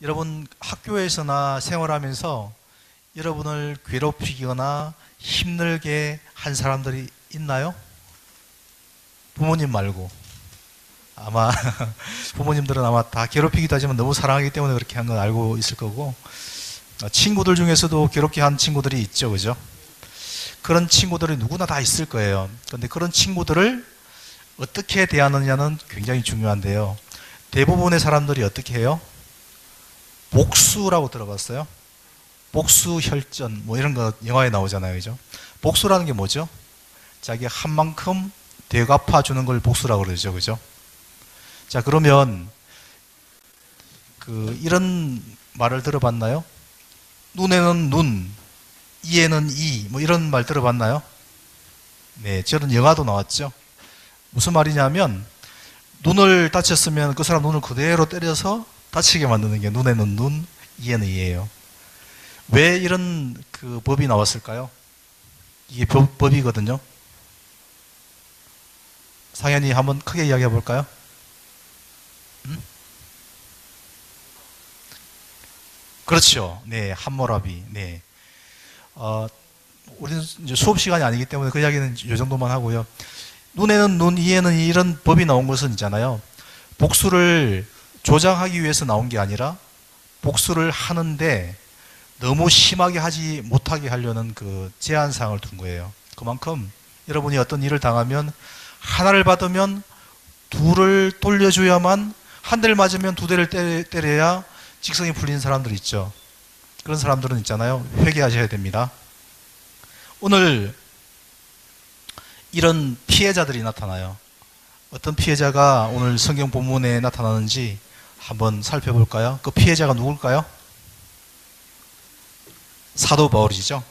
여러분 학교에서나 생활하면서 여러분을 괴롭히거나 힘들게 한 사람들이 있나요? 부모님 말고. 아마 부모님들은 아마 다 괴롭히기도 하지만 너무 사랑하기 때문에 그렇게 한 건 알고 있을 거고, 친구들 중에서도 괴롭게 한 친구들이 있죠, 그죠? 그런 친구들이 누구나 다 있을 거예요. 그런데 그런 친구들을 어떻게 대하느냐는 굉장히 중요한데요. 대부분의 사람들이 어떻게 해요? 복수라고 들어봤어요? 복수혈전 뭐 이런 거 영화에 나오잖아요, 그죠? 복수라는 게 뭐죠? 자기가 한 만큼 되갚아 주는 걸 복수라고 그러죠, 그죠? 자, 그러면 이런 말을 들어봤나요? 눈에는 눈, 이에는 이, 뭐 이런 말 들어봤나요? 네, 저런 영화도 나왔죠. 무슨 말이냐면 눈을 다쳤으면 그 사람 눈을 그대로 때려서 다치게 만드는 게 눈에는 눈, 이에는 이예요. 왜 이런 법이 나왔을까요? 이게 법이거든요. 상현이 한번 크게 이야기해 볼까요? 그렇죠. 네, 함모라비. 네. 우리는 이제 수업 시간이 아니기 때문에 그 이야기는 이 정도만 하고요. 눈에는 눈, 이에는 이, 이런 법이 나온 것은 있잖아요. 복수를 조장하기 위해서 나온 게 아니라 복수를 하는데 너무 심하게 하지 못하게 하려는 그 제한사항을 둔 거예요. 그만큼 여러분이 어떤 일을 당하면 하나를 받으면 둘을 돌려줘야만, 한 대를 맞으면 두 대를 때려야 직성이 풀리는 사람들 있죠. 그런 사람들은 있잖아요. 회개하셔야 됩니다. 오늘 이런 피해자들이 나타나요. 어떤 피해자가 오늘 성경 본문에 나타나는지 한번 살펴볼까요? 그 피해자가 누굴까요? 사도 바울이죠.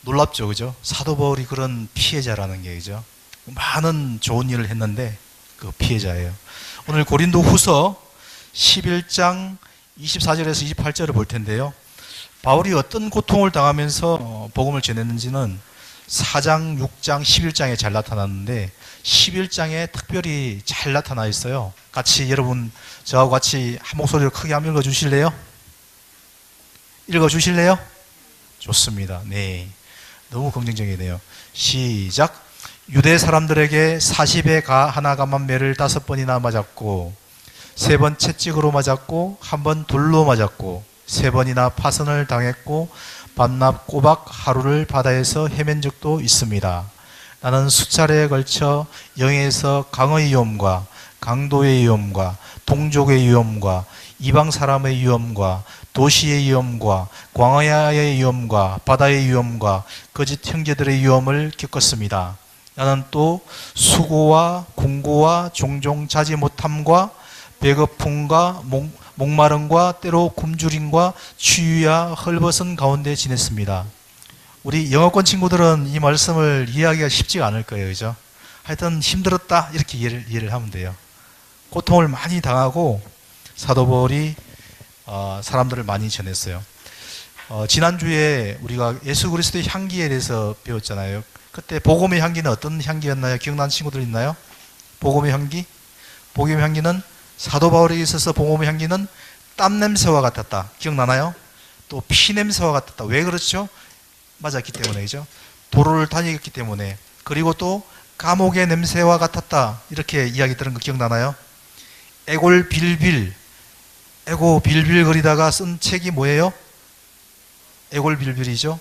놀랍죠, 그죠? 사도 바울이 그런 피해자라는 게, 그죠? 많은 좋은 일을 했는데 그 피해자예요. 오늘 고린도 후서 11장 24절에서 28절을 볼 텐데요. 바울이 어떤 고통을 당하면서 복음을 전했는지는 4장, 6장, 11장에 잘 나타났는데 11장에 특별히 잘 나타나 있어요. 같이 여러분 저하고 같이 한 목소리로 크게 한번 읽어 주실래요? 읽어 주실래요? 좋습니다. 네. 너무 긍정적이네요. 시작. 유대 사람들에게 40에 하나 감한 매를 5번이나 맞았고 3번 채찍으로 맞았고 1번 돌로 맞았고 3번이나 파선을 당했고 밤낮 꼬박 하루를 바다에서 헤맨 적도 있습니다. 나는 수차례에 걸쳐 영에서 강의 위험과 강도의 위험과 동족의 위험과 이방 사람의 위험과 도시의 위험과 광야의 위험과 바다의 위험과 거짓 형제들의 위험을 겪었습니다. 나는 또 수고와 공고와 종종 자지 못함과 배고픔과 목마름과 때로 굶주림과 추위와 헐벗은 가운데 지냈습니다. 우리 영어권 친구들은 이 말씀을 이해하기가 쉽지가 않을 거예요, 그죠? 하여튼 힘들었다 이렇게 이해를 하면 돼요. 고통을 많이 당하고 사도 바울이 사람들을 많이 전했어요. 지난주에 우리가 예수 그리스도의 향기에 대해서 배웠잖아요. 그때 복음의 향기는 어떤 향기였나요? 기억나는 친구들 있나요? 복음의 향기? 복음의 향기는 사도 바울에게 있어서 복음의 향기는 땀 냄새와 같았다. 기억나나요? 또 피 냄새와 같았다. 왜 그렇죠? 맞았기 때문에, 그죠? 도로를 다니기 때문에. 그리고 또 감옥의 냄새와 같았다. 이렇게 이야기 들은 거 기억나나요? 애골 빌빌, 애고 빌빌 거리다가 쓴 책이 뭐예요? 애골 빌빌이죠.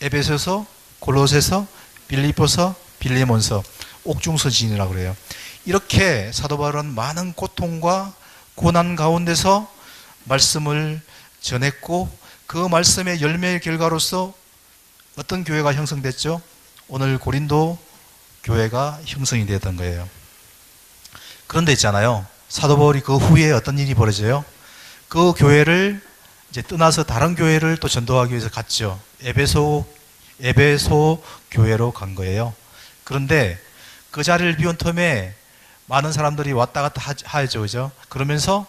에베소서, 골로새서, 빌립보서, 빌레몬서, 옥중서지인이라고 그래요. 이렇게 사도 바울은 많은 고통과 고난 가운데서 말씀을 전했고 그 말씀의 열매의 결과로서 어떤 교회가 형성됐죠? 오늘 고린도 교회가 형성이 되었던 거예요. 그런데 있잖아요. 사도 바울이 그 후에 어떤 일이 벌어져요? 그 교회를 이제 떠나서 다른 교회를 또 전도하기 위해서 갔죠. 에베소 교회로 간 거예요. 그런데 그 자리를 비운 틈에 많은 사람들이 왔다 갔다 하죠, 그죠? 그러면서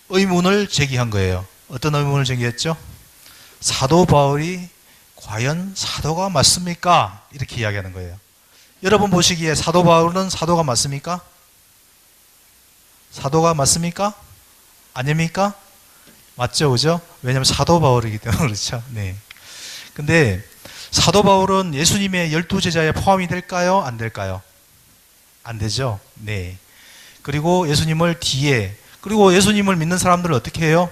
의문을 제기한 거예요. 어떤 의문을 제기했죠? 사도 바울이 과연 사도가 맞습니까? 이렇게 이야기하는 거예요. 여러분 보시기에 사도 바울은 사도가 맞습니까? 사도가 맞습니까? 아닙니까? 맞죠, 그죠? 왜냐하면 사도 바울이기 때문에 그렇죠. 네. 근데 사도 바울은 예수님의 12제자에 포함이 될까요? 안 될까요? 안 되죠. 네. 그리고 예수님을 뒤에, 그리고 예수님을 믿는 사람들을 어떻게 해요?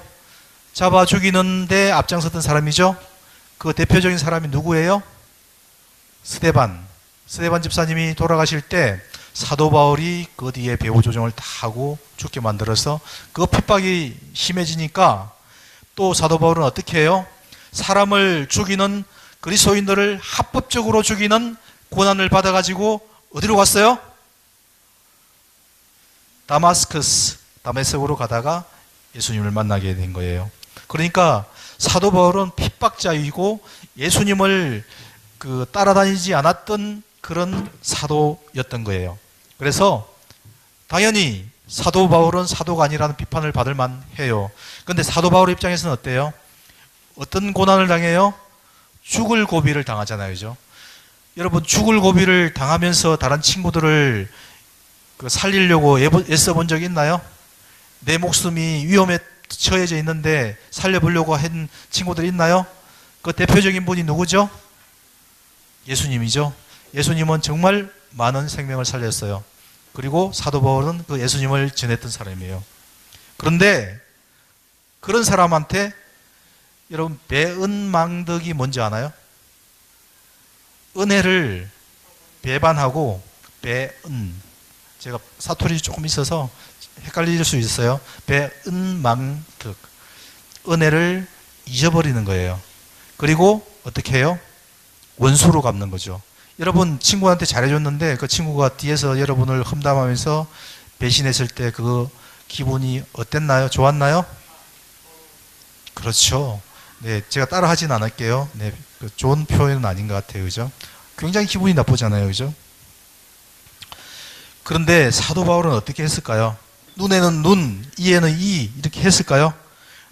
잡아 죽이는데 앞장섰던 사람이죠. 그 대표적인 사람이 누구예요? 스데반. 스데반 집사님이 돌아가실 때 사도 바울이 그 뒤에 배후 조정을 다 하고 죽게 만들어서 그 핍박이 심해지니까 또 사도 바울은 어떻게 해요? 사람을 죽이는 그리스도인들을 합법적으로 죽이는 고난을 받아가지고 어디로 갔어요? 다메섹으로 가다가 예수님을 만나게 된 거예요. 그러니까 사도 바울은 핍박자이고 예수님을 따라다니지 않았던 그런 사도였던 거예요. 그래서 당연히 사도 바울은 사도가 아니라는 비판을 받을 만해요. 그런데 사도 바울 입장에서는 어때요? 어떤 고난을 당해요? 죽을 고비를 당하잖아요, 그죠? 여러분, 죽을 고비를 당하면서 다른 친구들을 살리려고 애써 본 적 있나요? 내 목숨이 위험에 처해져 있는데 살려보려고 한 친구들 있나요? 그 대표적인 분이 누구죠? 예수님이죠. 예수님은 정말 많은 생명을 살렸어요. 그리고 사도 바울은 그 예수님을 전했던 사람이에요. 그런데 그런 사람한테 여러분 배은망덕이 뭔지 아나요? 은혜를 배반하고 제가 사투리 조금 있어서 헷갈릴 수 있어요. 배은망덕, 은혜를 잊어버리는 거예요. 그리고 어떻게 해요? 원수로 갚는 거죠. 여러분 친구한테 잘해줬는데 그 친구가 뒤에서 여러분을 험담하면서 배신했을 때 그 기분이 어땠나요? 좋았나요? 그렇죠. 네, 제가 따라 하진 않을게요. 네, 좋은 표현은 아닌 것 같아요. 그죠? 굉장히 기분이 나쁘잖아요. 그죠? 그런데 사도 바울은 어떻게 했을까요? 눈에는 눈, 이에는 이 이렇게 했을까요?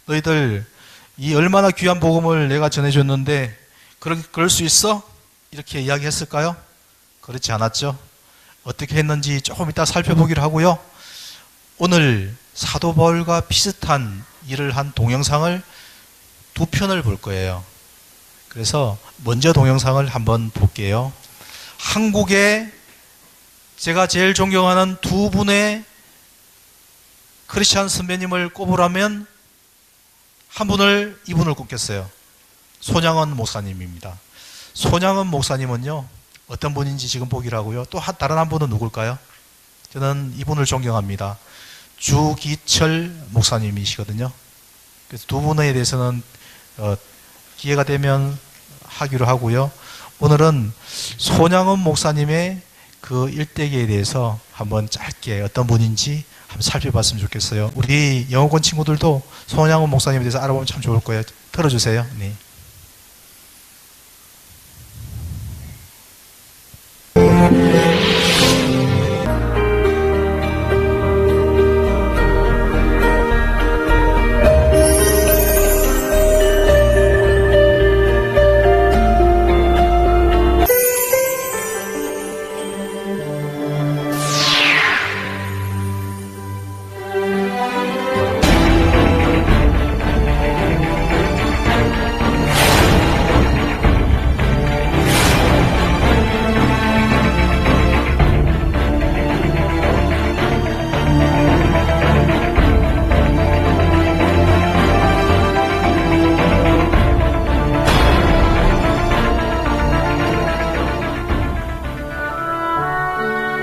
너희들 이 얼마나 귀한 복음을 내가 전해줬는데 그럴 수 있어? 이렇게 이야기했을까요? 그렇지 않았죠. 어떻게 했는지 조금 이따 살펴보기로 하고요. 오늘 사도 바울과 비슷한 일을 한 동영상을 2편을 볼 거예요. 그래서 먼저 동영상을 한번 볼게요. 한국에 제가 제일 존경하는 2분의 크리스찬 선배님을 꼽으라면 이분을 꼽겠어요. 손양원 목사님입니다. 손양원 목사님은요, 어떤 분인지 지금 보기로 하고요. 또 다른 한 분은 누굴까요? 저는 이분을 존경합니다. 주기철 목사님이시거든요. 그래서 2분에 대해서는 기회가 되면 하기로 하고요. 오늘은 손양원 목사님의 그 일대기에 대해서 한번 짧게 어떤 분인지 한번 살펴봤으면 좋겠어요. 우리 영어권 친구들도 손양원 목사님에 대해서 알아보면 참 좋을 거예요. 들어주세요. 네.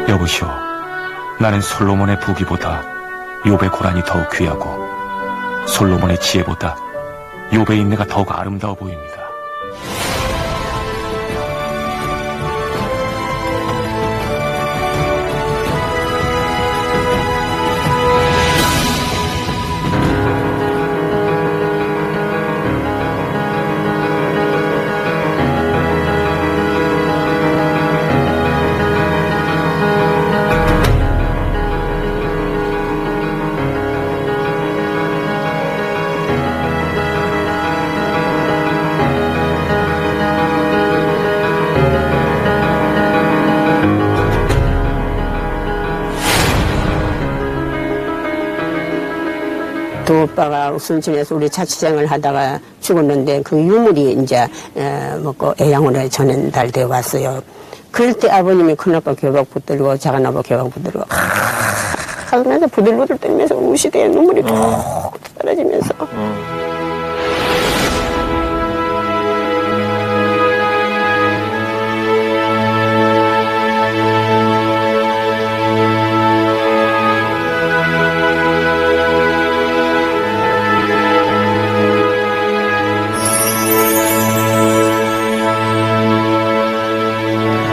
여보시오, 나는 솔로몬의 부귀보다 욥의 고난이 더욱 귀하고 솔로몬의 지혜보다 욥의 인내가 더욱 아름다워 보입니다. 두 오빠가 순천에서 우리 자취생을 하다가 죽었는데 그 유물이 이제 먹고 애양원에 전달되어 왔어요. 그럴 때 아버님이 큰아빠 교박 붙들고 작은아빠 교박 붙들고 하면서 부들부들 떨면서 우시대에 눈물이 툭 떨어지면서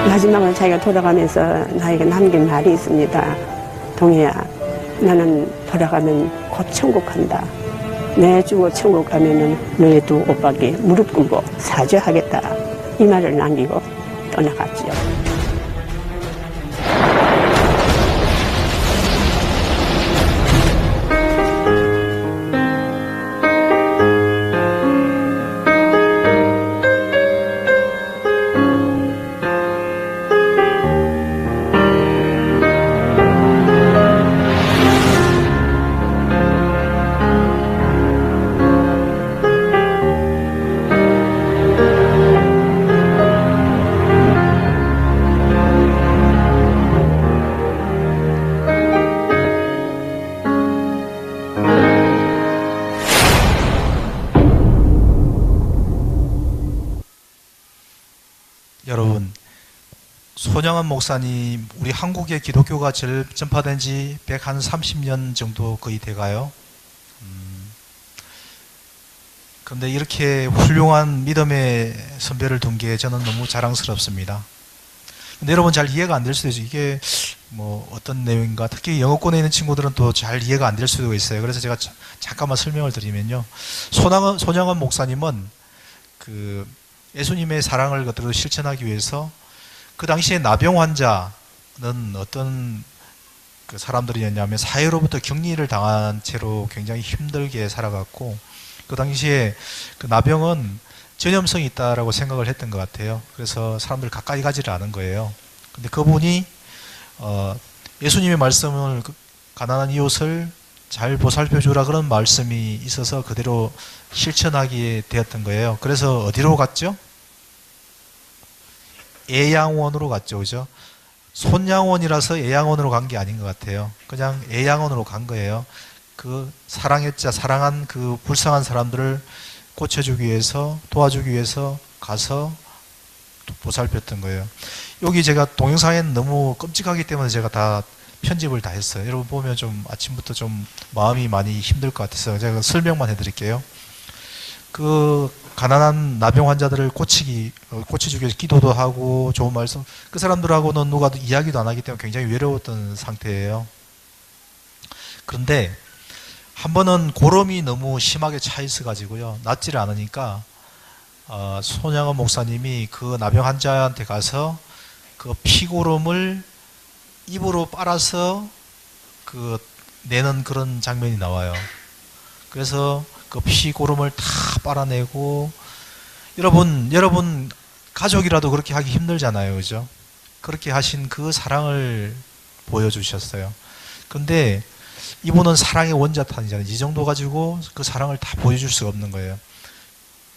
마지막으로 자기가 돌아가면서 나에게 남긴 말이 있습니다. 동희야, 나는 돌아가면 곧 천국 간다. 내 죽어 천국 가면은 너희 두 오빠께 무릎 꿇고 사죄하겠다. 이 말을 남기고 떠나갔지요. 여러분, 손양원 목사님, 우리 한국의 기독교가 제일 전파된 지 130년 정도 거의 돼가요. 그런데 이렇게 훌륭한 믿음의 선배를 둔 게 저는 너무 자랑스럽습니다. 근데 여러분 잘 이해가 안 될 수도 있어요. 이게 뭐 어떤 내용인가, 특히 영어권에 있는 친구들은 또 잘 이해가 안 될 수도 있어요. 그래서 제가 잠깐만 설명을 드리면요. 손양원 목사님은 그 예수님의 사랑을 그대로 실천하기 위해서 그 당시에 나병 환자는 어떤 그 사람들이었냐면 사회로부터 격리를 당한 채로 굉장히 힘들게 살아갔고, 그 당시에 그 나병은 전염성이 있다라고 생각을 했던 것 같아요. 그래서 사람들 가까이 가지를 않은 거예요. 근데 그분이 예수님의 말씀을, 가난한 이웃을 잘 보살펴 주라, 그런 말씀이 있어서 그대로 실천하게 되었던 거예요. 그래서 어디로 갔죠? 애양원으로 갔죠. 그죠? 손양원이라서 애양원으로 간 게 아닌 것 같아요. 그냥 애양원으로 간 거예요. 그 사랑했자, 사랑한 그 불쌍한 사람들을 고쳐주기 위해서, 도와주기 위해서 가서 보살폈던 거예요. 여기 제가 동영상에는 너무 끔찍하기 때문에 제가 다 편집을 다 했어요. 여러분 보면 좀 아침부터 좀 마음이 많이 힘들 것 같아서 제가 설명만 해드릴게요. 그 가난한 나병 환자들을 고쳐주기 위해서 기도도 하고 좋은 말씀, 그 사람들하고는 누가 이야기도 안 하기 때문에 굉장히 외로웠던 상태예요. 그런데 한 번은 고름이 너무 심하게 차 있어 가지고요, 낫지를 않으니까 손양원 목사님이 그 나병 환자한테 가서 그 피고름을 입으로 빨아서 그 내는 그런 장면이 나와요. 그래서 그 피고름을 다 빨아내고, 여러분 가족이라도 그렇게 하기 힘들잖아요, 그죠? 그렇게 하신 그 사랑을 보여주셨어요. 근데 이분은 사랑의 원자탄이잖아요. 이 정도 가지고 그 사랑을 다 보여줄 수가 없는 거예요.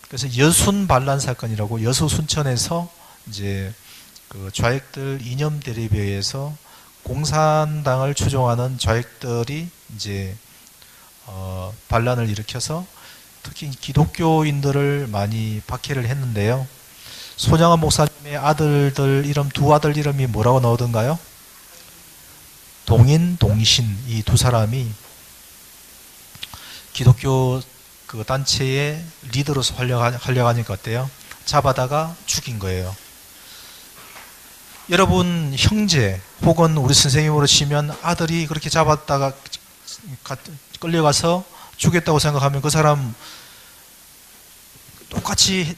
그래서 여순 반란 사건이라고, 여수 순천에서 이제 그 좌익들 이념 대립에 의해서 공산당을 추종하는 좌익들이 이제 반란을 일으켜서 특히 기독교인들을 많이 박해를 했는데요. 손양원 목사님의 아들들 이름, 두 아들 이름이 뭐라고 나오던가요? 동인, 동신, 이 두 사람이 기독교 그 단체의 리더로서 활약하니까 어때요? 잡아다가 죽인 거예요. 여러분 형제 혹은 우리 선생님으로 치면 아들이 그렇게 잡았다가 끌려가서 죽였다고 생각하면 그 사람 똑같이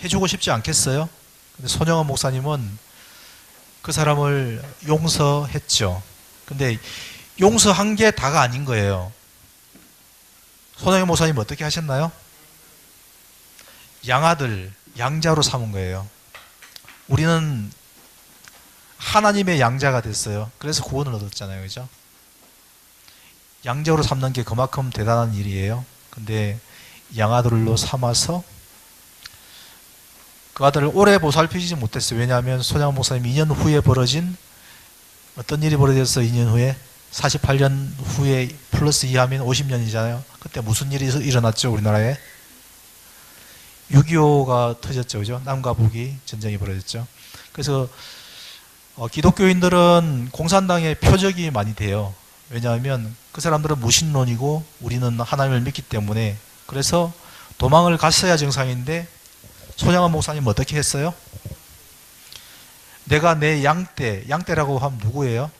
해주고 싶지 않겠어요? 근데 손양원 목사님은 그 사람을 용서했죠. 근데 용서한 게 다가 아닌 거예요. 손양원 목사님 어떻게 하셨나요? 양아들, 양자로 삼은 거예요. 우리는 하나님의 양자가 됐어요. 그래서 구원을 얻었잖아요. 그죠? 양적으로 삼는 게 그만큼 대단한 일이에요. 근데 양아들로 삼아서 그 아들을 오래 보살피지 못했어요. 왜냐하면 손양원 목사님 2년 후에 벌어진 어떤 일이 벌어졌어요. 2년 후에 48년 후에 플러스 2하면 50년이잖아요. 그때 무슨 일이 일어났죠? 우리나라에 6.25가 터졌죠. 그죠? 남과 북이 전쟁이 벌어졌죠. 그래서 기독교인들은 공산당의 표적이 많이 돼요. 왜냐하면 그 사람들은 무신론이고 우리는 하나님을 믿기 때문에. 그래서 도망을 갔어야 정상인데 손양원 목사님 어떻게 했어요? 내가 내 양떼라고 하면 누구예요?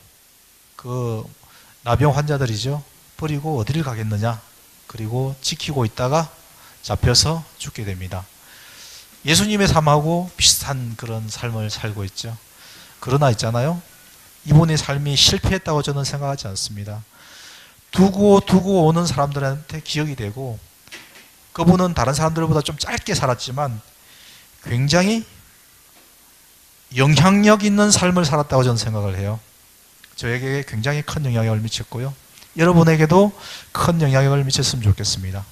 그 나병 환자들이죠. 버리고 어디를 가겠느냐? 그리고 지키고 있다가 잡혀서 죽게 됩니다. 예수님의 삶하고 비슷한 그런 삶을 살고 있죠. 그러나 있잖아요. 이분의 삶이 실패했다고 저는 생각하지 않습니다. 두고 오는 사람들한테 기억이 되고, 그분은 다른 사람들보다 좀 짧게 살았지만 굉장히 영향력 있는 삶을 살았다고 저는 생각을 해요. 저에게 굉장히 큰 영향력을 미쳤고요. 여러분에게도 큰 영향력을 미쳤으면 좋겠습니다.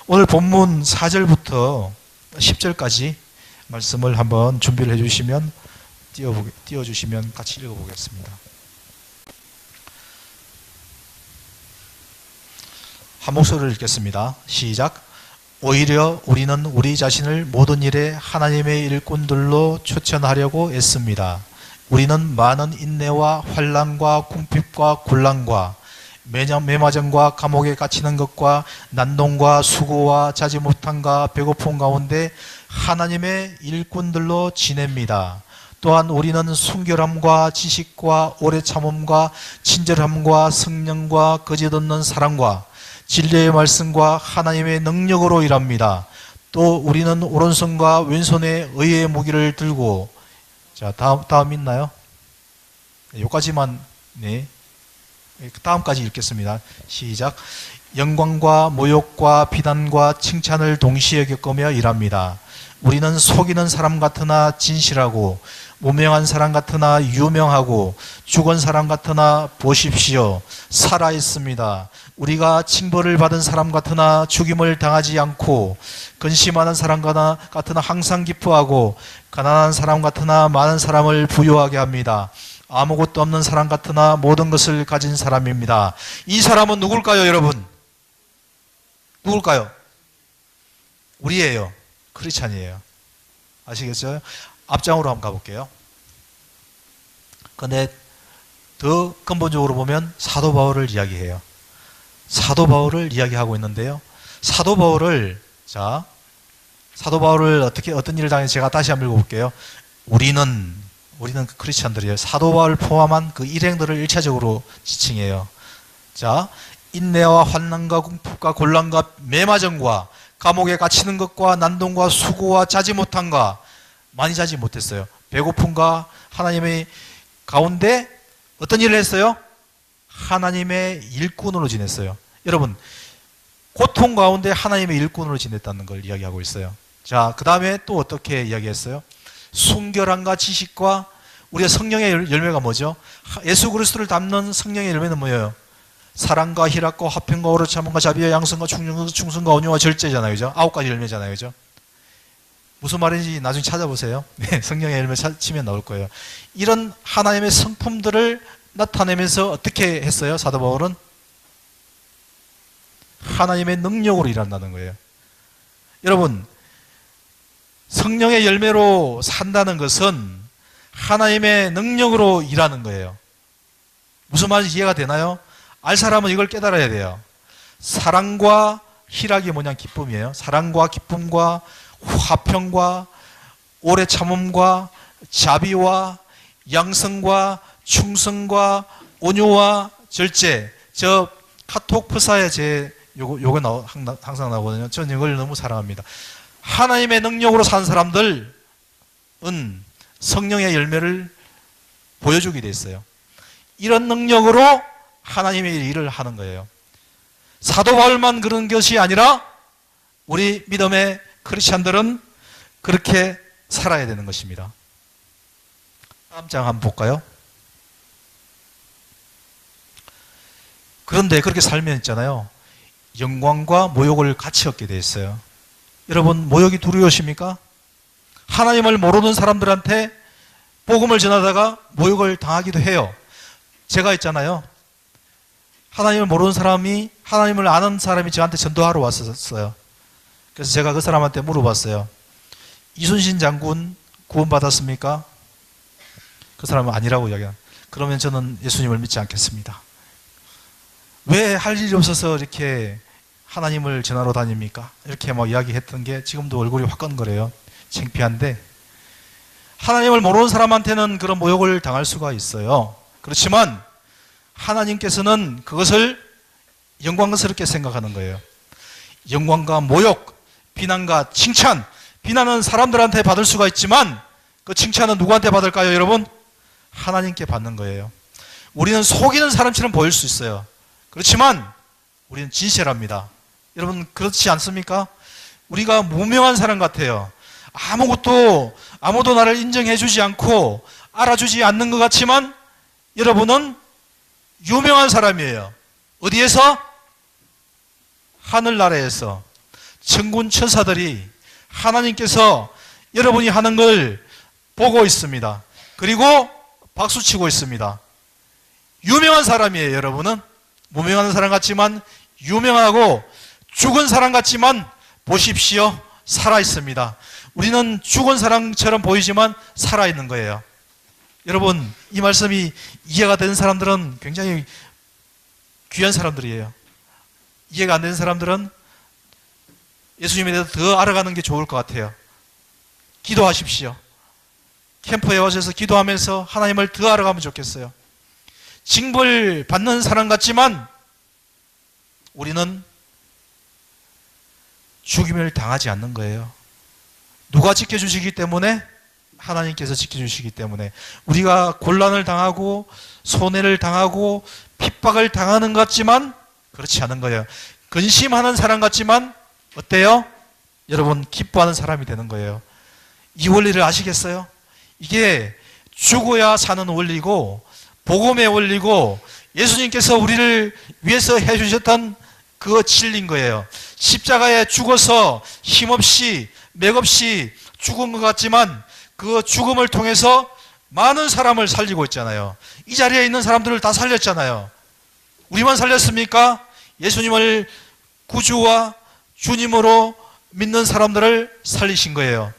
오늘 본문 4절부터 10절까지 말씀을 한번 준비를 해주시면 띄워주시면 같이 읽어보겠습니다. 한 목소리를 읽겠습니다. 시작. 오히려 우리는 우리 자신을 모든 일에 하나님의 일꾼들로 추천하려고 애씁니다. 우리는 많은 인내와 환난과 궁핍과 곤란과 매맞음과 감옥에 갇히는 것과 난동과 수고와 자지 못함과 배고픔 가운데 하나님의 일꾼들로 지냅니다. 또한 우리는 순결함과 지식과 오래 참음과 친절함과 성령과 거짓 없는 사랑과 진리의 말씀과 하나님의 능력으로 일합니다. 또 우리는 오른손과 왼손에 의의 무기를 들고, 자, 다음 있나요? 여기까지만, 네. 다음까지 읽겠습니다. 시작. 영광과 모욕과 비난과 칭찬을 동시에 겪으며 일합니다. 우리는 속이는 사람 같으나 진실하고, 무명한 사람 같으나 유명하고, 죽은 사람 같으나 보십시오. 살아있습니다. 우리가 징벌을 받은 사람 같으나 죽임을 당하지 않고, 근심하는 사람 같으나 항상 기뻐하고, 가난한 사람 같으나 많은 사람을 부유하게 합니다. 아무것도 없는 사람 같으나 모든 것을 가진 사람입니다. 이 사람은 누굴까요, 여러분? 누굴까요? 우리예요. 크리스찬이에요. 아시겠어요? 앞장으로 한번 가볼게요. 근데 더 근본적으로 보면 사도 바울을 이야기해요. 사도 바울을 이야기하고 있는데요. 사도 바울을 어떤 일을 당해 제가 다시 한번 읽어볼게요. 우리는 크리스찬들이에요. 사도 바울을 포함한 그 일행들을 1차적으로 지칭해요. 자, 인내와 환난과 궁핍과 곤란과 매맞음과 감옥에 갇히는 것과 난동과 수고와 자지 못함과, 많이 자지 못했어요. 배고픔과 하나님의 가운데 어떤 일을 했어요? 하나님의 일꾼으로 지냈어요. 여러분, 고통 가운데 하나님의 일꾼으로 지냈다는 걸 이야기하고 있어요. 자, 그 다음에 또 어떻게 이야기했어요? 순결함과 지식과, 우리가 성령의 열매가 뭐죠? 예수 그리스도를 담는 성령의 열매는 뭐예요? 사랑과 희락과 화평과 오래 참음과 자비와 양성과 충성과 온유와 절제잖아요. 그죠? 9가지 열매잖아요. 그죠? 무슨 말인지 나중에 찾아보세요. 네, 성령의 열매 치면 나올 거예요. 이런 하나님의 성품들을 나타내면서 어떻게 했어요? 사도 바울은 하나님의 능력으로 일한다는 거예요. 여러분, 성령의 열매로 산다는 것은 하나님의 능력으로 일하는 거예요. 무슨 말인지 이해가 되나요? 알 사람은 이걸 깨달아야 돼요. 사랑과 희락이 뭐냐? 기쁨이에요. 사랑과 기쁨과 화평과 오래 참음과 자비와 양성과 충성과 온유와 절제. 저 카톡 프사에 요거 항상 나오거든요. 저는 이걸 너무 사랑합니다. 하나님의 능력으로 산 사람들은 성령의 열매를 보여주게 돼 있어요. 이런 능력으로 하나님의 일을 하는 거예요. 사도 바울만 그런 것이 아니라 우리 믿음의 크리스찬들은 그렇게 살아야 되는 것입니다. 다음 장 한번 볼까요? 그런데 그렇게 살면 있잖아요. 영광과 모욕을 같이 얻게 돼 있어요. 여러분, 모욕이 두려우십니까? 하나님을 모르는 사람들한테 복음을 전하다가 모욕을 당하기도 해요. 제가 있잖아요. 하나님을 모르는 사람이, 하나님을 아는 사람이 저한테 전도하러 왔었어요. 그래서 제가 그 사람한테 물어봤어요. 이순신 장군 구원받았습니까? 그 사람은 아니라고 이야기합니다. 그러면 저는 예수님을 믿지 않겠습니다. 왜 할 일이 없어서 이렇게 하나님을 전하러 다닙니까? 이렇게 막 이야기했던 게 지금도 얼굴이 화끈거려요. 창피한데, 하나님을 모르는 사람한테는 그런 모욕을 당할 수가 있어요. 그렇지만 하나님께서는 그것을 영광스럽게 생각하는 거예요. 영광과 모욕, 비난과 칭찬, 비난은 사람들한테 받을 수가 있지만 그 칭찬은 누구한테 받을까요, 여러분? 하나님께 받는 거예요. 우리는 속이는 사람처럼 보일 수 있어요. 그렇지만 우리는 진실합니다. 여러분, 그렇지 않습니까? 우리가 무명한 사람 같아요. 아무도 나를 인정해 주지 않고 알아주지 않는 것 같지만 여러분은 유명한 사람이에요. 어디에서? 하늘나라에서 천군 천사들이 하나님께서 여러분이 하는 걸 보고 있습니다. 그리고 박수치고 있습니다. 유명한 사람이에요. 여러분은 무명한 사람 같지만 유명하고 죽은 사람 같지만 보십시오. 살아있습니다. 우리는 죽은 사람처럼 보이지만 살아있는 거예요. 여러분, 이 말씀이 이해가 되는 사람들은 굉장히 귀한 사람들이에요. 이해가 안 되는 사람들은 예수님에 대해서 더 알아가는 게 좋을 것 같아요. 기도하십시오. 캠프에 오셔서 기도하면서 하나님을 더 알아가면 좋겠어요. 징벌 받는 사람 같지만 우리는 죽임을 당하지 않는 거예요. 누가 지켜주시기 때문에? 하나님께서 지켜주시기 때문에. 우리가 곤란을 당하고 손해를 당하고 핍박을 당하는 것 같지만 그렇지 않은 거예요. 근심하는 사람 같지만 어때요? 여러분, 기뻐하는 사람이 되는 거예요. 이 원리를 아시겠어요? 이게 죽어야 사는 원리고 복음의 원리고 예수님께서 우리를 위해서 해주셨던 그 진리인 거예요. 십자가에 죽어서 힘없이 맥없이 죽은 것 같지만 그 죽음을 통해서 많은 사람을 살리고 있잖아요. 이 자리에 있는 사람들을 다 살렸잖아요. 우리만 살렸습니까? 예수님을 구주와 주님으로 믿는 사람들을 살리신 거예요.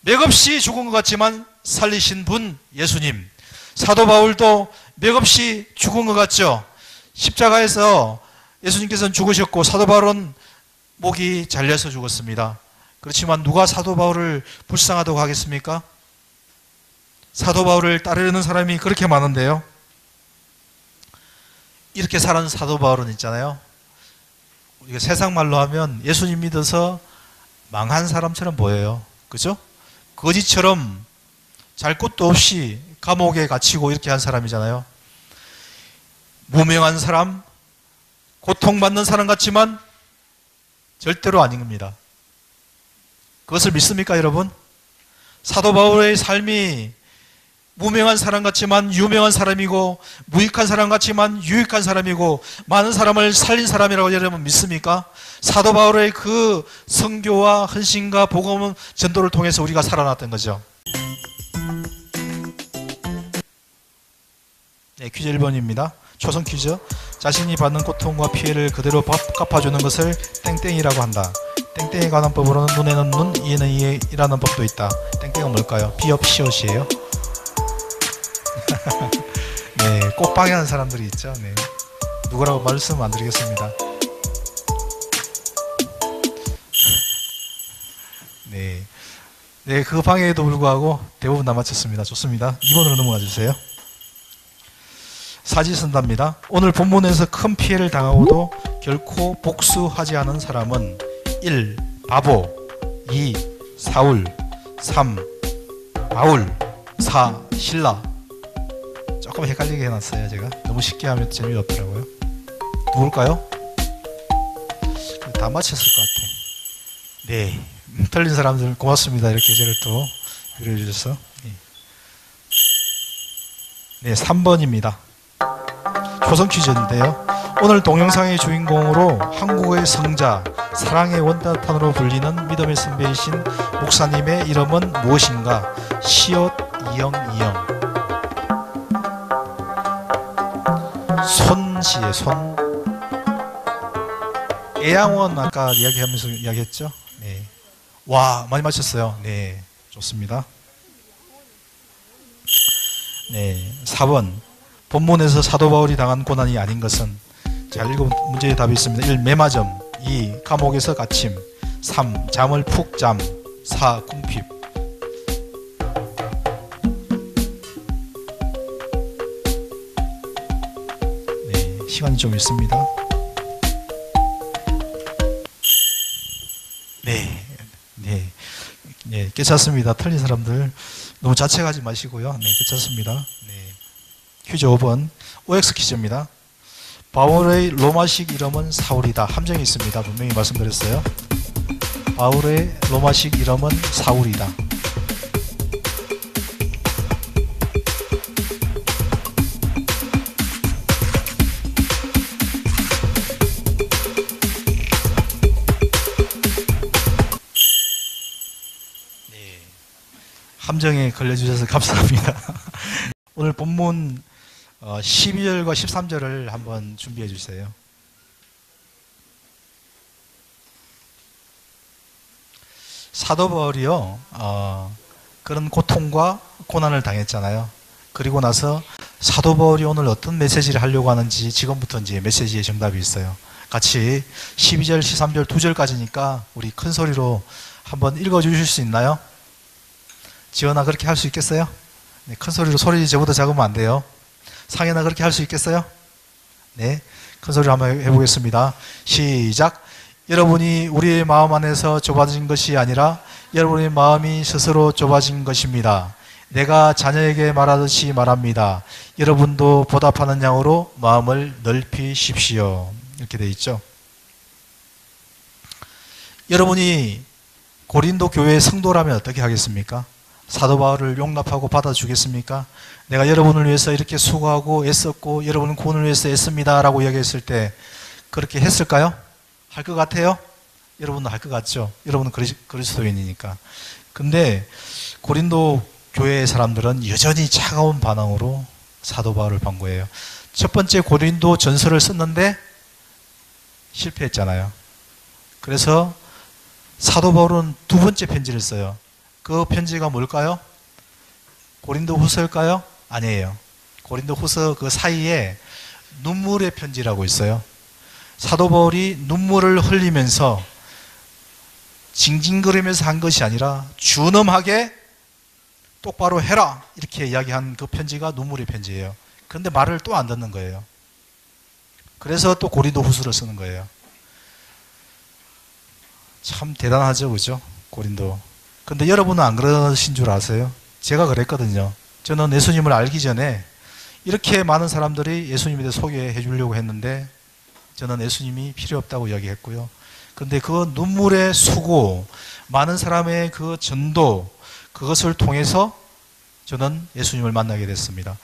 맥없이 죽은 것 같지만 살리신 분 예수님. 사도 바울도 맥없이 죽은 것 같죠? 십자가에서 예수님께서는 죽으셨고 사도 바울은 목이 잘려서 죽었습니다. 그렇지만 누가 사도 바울을 불쌍하다고 하겠습니까? 사도 바울을 따르는 사람이 그렇게 많은데요. 이렇게 사는 사도 바울은 있잖아요. 우리가 세상 말로 하면 예수님 믿어서 망한 사람처럼 보여요. 그죠? 거지처럼 잘 곳도 없이 감옥에 갇히고 이렇게 한 사람이잖아요. 무명한 사람, 고통받는 사람 같지만 절대로 아닌 겁니다. 그것을 믿습니까, 여러분? 사도 바울의 삶이 무명한 사람 같지만 유명한 사람이고 무익한 사람 같지만 유익한 사람이고 많은 사람을 살린 사람이라고 여러분 믿습니까? 사도 바울의 그 선교와 헌신과 복음 전도를 통해서 우리가 살아났던 거죠. 네, 퀴즈 1번입니다. 초성 퀴즈. 자신이 받는 고통과 피해를 그대로 갚아주는 것을 땡땡이라고 한다. 땡땡에 관한 법으로는 눈에는 눈, 이에는 이라는 법도 있다. 땡땡은 뭘까요? 비읍 시옷이에요. 네, 꼭 방해하는 사람들이 있죠. 네. 누구라고 말씀 안 드리겠습니다. 네. 네, 그 방해에도 불구하고 대부분 다 맞췄습니다. 좋습니다. 2번으로 넘어가 주세요. 사지선답니다. 오늘 본문에서 큰 피해를 당하고도 결코 복수하지 않은 사람은 1. 바보 2. 사울 3. 바울 4. 신라. 조금 헷갈리게 해놨어요. 제가 너무 쉽게 하면 재미없더라고요. 누굴까요? 다 맞췄을 것 같아. 네, 틀린 사람들 고맙습니다. 이렇게 저를 또 배려해 주셔서. 네, 3번입니다. 초성 퀴즈인데요. 오늘 동영상의 주인공으로 한국의 성자, 사랑의 원단탄으로 불리는 믿음의 선배이신 목사님의 이름은 무엇인가? 시옷 이영. 손시에 손. 애양원 아까 이야기하면서 이야기했죠? 네. 와, 많이 맞췄어요. 네, 좋습니다. 네, 4번. 본문에서 사도 바울이 당한 고난이 아닌 것은, 자, 7 문제의 답이 있습니다. 1. 매맞음. 2. 감옥에서 갇힘. 3. 잠을 푹 잠. 4. 궁핍. 네, 시간이 좀 있습니다. 네, 괜찮습니다. 틀린 사람들 너무 자책하지 마시고요. 네, 괜찮습니다. 네. 퀴즈 5번 OX 퀴즈입니다. 바울의 로마식 이름은 사울이다. 함정이 있습니다. 분명히 말씀드렸어요. 바울의 로마식 이름은 사울이다. 함정에 걸려주셔서 감사합니다. 오늘 본문 12절과 13절을 한번 준비해 주세요. 사도 바울이요, 그런 고통과 고난을 당했잖아요. 그리고 나서 사도 바울이 오늘 어떤 메시지를 하려고 하는지 지금부터 이제 메시지의 정답이 있어요. 같이 12절, 13절 2절까지니까 우리 큰 소리로 한번 읽어 주실 수 있나요? 지원아, 그렇게 할 수 있겠어요? 네, 큰 소리로, 소리 저보다 작으면 안 돼요. 상현아, 그렇게 할 수 있겠어요? 네, 큰 소리로 한번 해보겠습니다. 시작. 여러분이 우리의 마음 안에서 좁아진 것이 아니라 여러분의 마음이 스스로 좁아진 것입니다. 내가 자녀에게 말하듯이 말합니다. 여러분도 보답하는 양으로 마음을 넓히십시오. 이렇게 되어 있죠. 여러분이 고린도 교회의 성도라면 어떻게 하겠습니까? 사도 바울을 용납하고 받아주겠습니까? 내가 여러분을 위해서 이렇게 수고하고 애썼고 여러분 구원을 위해서 애씁니다 라고 이야기했을 때 그렇게 했을까요? 할 것 같아요? 여러분도 할 것 같죠? 여러분은 그리스도인이니까. 근데 고린도 교회의 사람들은 여전히 차가운 반응으로 사도 바울을 본 거예요. 첫 번째 고린도 전서를 썼는데 실패했잖아요. 그래서 사도 바울은 두 번째 편지를 써요. 그 편지가 뭘까요? 고린도 후서일까요? 아니에요. 고린도 후서 그 사이에 눈물의 편지라고 있어요. 사도 바울이 눈물을 흘리면서 징징거리면서 한 것이 아니라 준엄하게 똑바로 해라 이렇게 이야기한 그 편지가 눈물의 편지예요. 그런데 말을 또 안 듣는 거예요. 그래서 또 고린도 후서를 쓰는 거예요. 참 대단하죠, 그죠? 고린도. 근데 여러분은 안 그러신 줄 아세요? 제가 그랬거든요. 저는 예수님을 알기 전에 이렇게 많은 사람들이 예수님에 대해 소개해 주려고 했는데 저는 예수님이 필요 없다고 이야기했고요. 근데 그 눈물의 수고, 많은 사람의 그 전도, 그것을 통해서 저는 예수님을 만나게 됐습니다.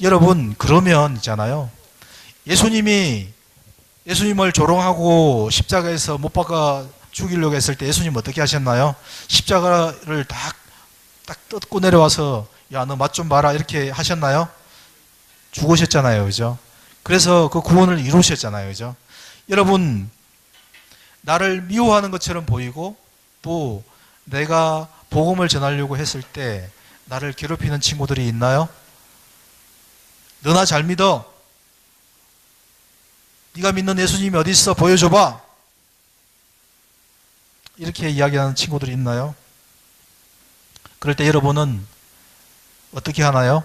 여러분, 그러면 있잖아요. 예수님을 조롱하고 십자가에서 못 박아 죽이려고 했을 때 예수님 어떻게 하셨나요? 십자가를 딱 뜯고 내려와서 야, 너 맛 좀 봐라 이렇게 하셨나요? 죽으셨잖아요. 그죠? 그래서 그 구원을 이루셨잖아요. 그죠? 여러분, 나를 미워하는 것처럼 보이고 또 내가 복음을 전하려고 했을 때 나를 괴롭히는 친구들이 있나요? 너나 잘 믿어. 네가 믿는 예수님이 어디 있어? 보여줘봐. 이렇게 이야기하는 친구들이 있나요? 그럴 때 여러분은 어떻게 하나요?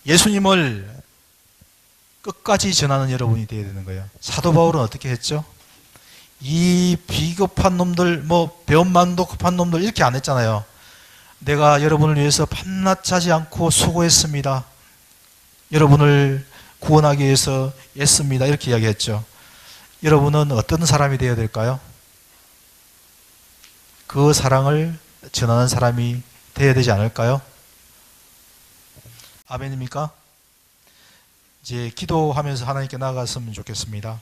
예수님을 끝까지 전하는 여러분이 되어야 되는 거예요. 사도 바울은 어떻게 했죠? 이 비겁한 놈들, 배움만도 급한 놈들 이렇게 안 했잖아요. 내가 여러분을 위해서 밤낮 자지 않고 수고했습니다. 여러분을 구원하기 위해서 애씁니다. 이렇게 이야기했죠. 여러분은 어떤 사람이 되어야 될까요? 그 사랑을 전하는 사람이 되어야 되지 않을까요? 아멘입니까? 이제 기도하면서 하나님께 나아갔으면 좋겠습니다.